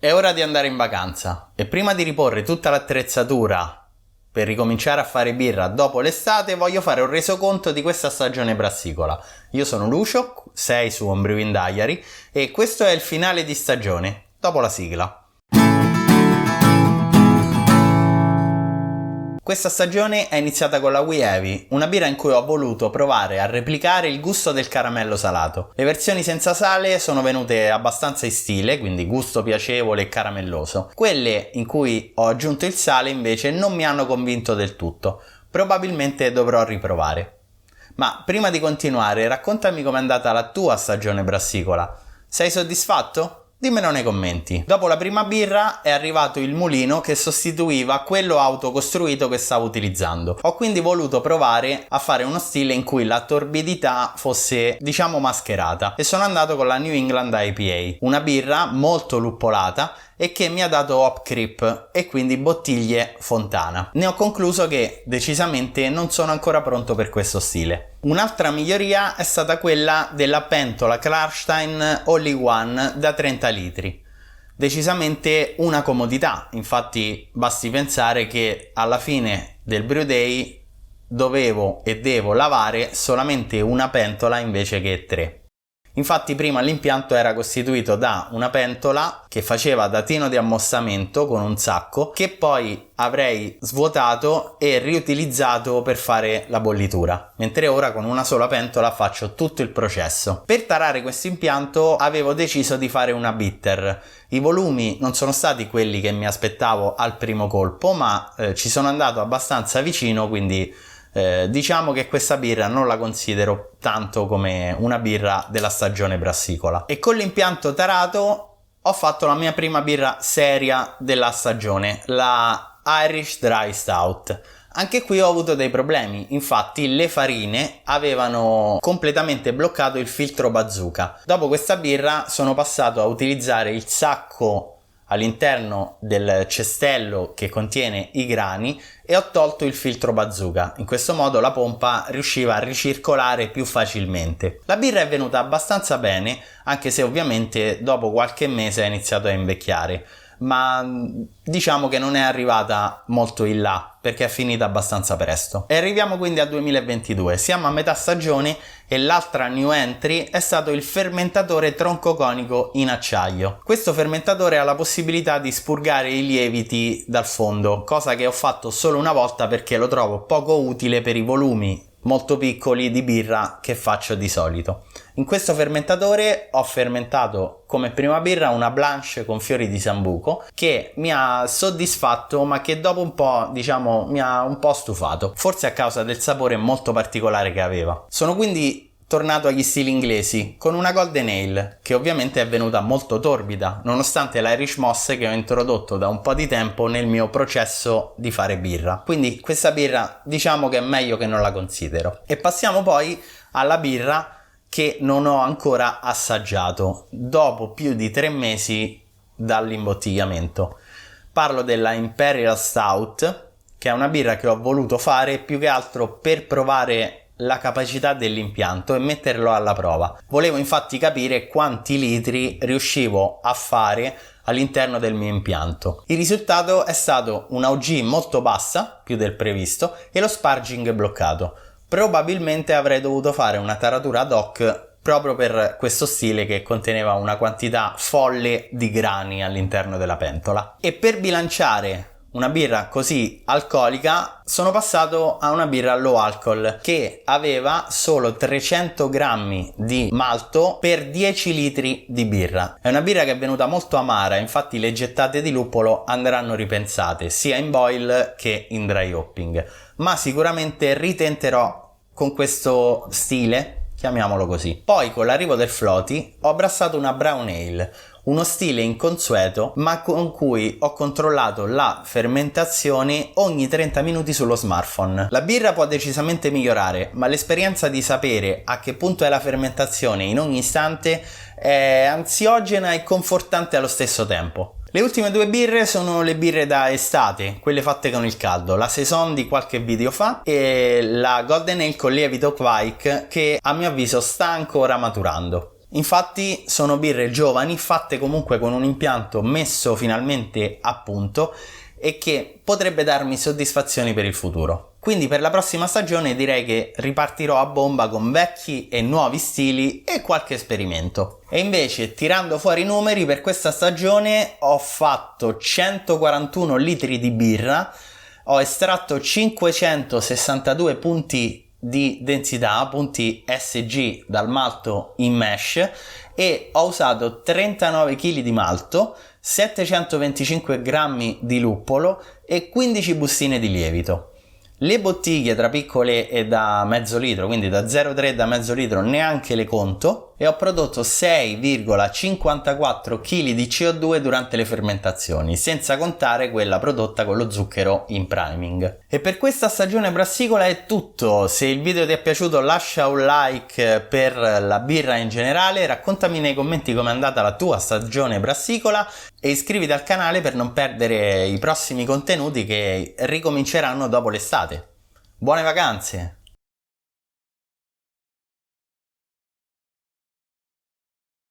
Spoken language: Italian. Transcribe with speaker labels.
Speaker 1: È ora di andare in vacanza e prima di riporre tutta l'attrezzatura per ricominciare a fare birra dopo l'estate voglio fare un resoconto di questa stagione brassicola. Io sono Lucio, sei su Homebrewing Diary e questo è il finale di stagione, dopo la sigla. Questa stagione è iniziata con la We Heavy, una birra in cui ho voluto provare a replicare il gusto del caramello salato. Le versioni senza sale sono venute abbastanza in stile, quindi gusto piacevole e caramelloso. Quelle in cui ho aggiunto il sale invece non mi hanno convinto del tutto. Probabilmente dovrò riprovare. Ma prima di continuare, raccontami com'è andata la tua stagione brassicola. Sei soddisfatto? Dimmelo nei commenti. Dopo la prima birra è arrivato il mulino che sostituiva quello autocostruito che stavo utilizzando. Ho quindi voluto provare a fare uno stile in cui la torbidità fosse, diciamo, mascherata e sono andato con la New England IPA, una birra molto luppolata e che mi ha dato hop creep e quindi bottiglie Fontana. Ne ho concluso che decisamente non sono ancora pronto per questo stile. Un'altra miglioria è stata quella della pentola Klarstein All in One da 30 litri. Decisamente una comodità, infatti basti pensare che alla fine del brew day dovevo e devo lavare solamente una pentola invece che 3. Infatti prima l'impianto era costituito da una pentola che faceva da tino di ammossamento con un sacco che poi avrei svuotato e riutilizzato per fare la bollitura, mentre ora con una sola pentola faccio tutto il processo. Per tarare questo impianto avevo deciso di fare una bitter. I volumi non sono stati quelli che mi aspettavo al primo colpo, ma ci sono andato abbastanza vicino, quindi diciamo che questa birra non la considero tanto come una birra della stagione brassicola. E con l'impianto tarato ho fatto la mia prima birra seria della stagione, la Irish Dry Stout. Anche qui ho avuto dei problemi, infatti le farine avevano completamente bloccato il filtro bazooka. Dopo questa birra sono passato a utilizzare il sacco all'interno del cestello che contiene i grani e ho tolto il filtro bazooka. In questo modo la pompa riusciva a ricircolare più facilmente. La birra è venuta abbastanza bene, anche se ovviamente dopo qualche mese ha iniziato a invecchiare, ma diciamo che non è arrivata molto in là perché è finita abbastanza presto. E arriviamo quindi al 2022, siamo a metà stagione e l'altra new entry è stato il fermentatore troncoconico in acciaio. Questo fermentatore ha la possibilità di spurgare i lieviti dal fondo, cosa che ho fatto solo una volta perché lo trovo poco utile per i volumi molto piccoli di birra che faccio di solito. In questo fermentatore ho fermentato come prima birra una blanche con fiori di sambuco che mi ha soddisfatto ma che dopo un po', diciamo, mi ha un po' stufato, forse a causa del sapore molto particolare che aveva. Sono quindi tornato agli stili inglesi con una Golden Ale che ovviamente è venuta molto torbida nonostante l'Irish Moss che ho introdotto da un po' di tempo nel mio processo di fare birra. Quindi questa birra diciamo che è meglio che non la considero. E passiamo poi alla birra che non ho ancora assaggiato dopo più di 3 mesi dall'imbottigliamento. Parlo della Imperial Stout, che è una birra che ho voluto fare più che altro per provare la capacità dell'impianto e metterlo alla prova. Volevo infatti capire quanti litri riuscivo a fare all'interno del mio impianto. Il risultato è stato una OG molto bassa, più del previsto, e lo sparging bloccato. Probabilmente avrei dovuto fare una taratura ad hoc proprio per questo stile che conteneva una quantità folle di grani all'interno della pentola. E per bilanciare una birra così alcolica sono passato a una birra low alcol che aveva solo 300 grammi di malto per 10 litri di birra. È una birra che è venuta molto amara, infatti le gettate di luppolo andranno ripensate sia in boil che in dry hopping, ma sicuramente ritenterò con questo stile, chiamiamolo così. Poi con l'arrivo del Floaty ho brassato una brown ale, uno stile inconsueto ma con cui ho controllato la fermentazione ogni 30 minuti sullo smartphone. La birra può decisamente migliorare, ma l'esperienza di sapere a che punto è la fermentazione in ogni istante è ansiogena e confortante allo stesso tempo. Le ultime 2 birre sono le birre da estate, quelle fatte con il caldo, la Saison di qualche video fa e la Golden Ale con lievito Kveik che a mio avviso sta ancora maturando. Infatti sono birre giovani, fatte comunque con un impianto messo finalmente a punto e che potrebbe darmi soddisfazioni per il futuro. Quindi per la prossima stagione direi che ripartirò a bomba con vecchi e nuovi stili e qualche esperimento. E invece, tirando fuori i numeri, per questa stagione ho fatto 141 litri di birra, ho estratto 562 punti di densità, punti SG dal malto in mash, e ho usato 39 kg di malto, 725 grammi di luppolo e 15 bustine di lievito. Le bottiglie tra piccole e da mezzo litro, quindi da 0,3 da mezzo litro, neanche le conto, e ho prodotto 6,54 kg di CO2 durante le fermentazioni, senza contare quella prodotta con lo zucchero in priming. E per questa stagione brassicola è tutto. Se il video ti è piaciuto lascia un like per la birra in generale, raccontami nei commenti com'è andata la tua stagione brassicola e iscriviti al canale per non perdere i prossimi contenuti che ricominceranno dopo l'estate. Buone vacanze!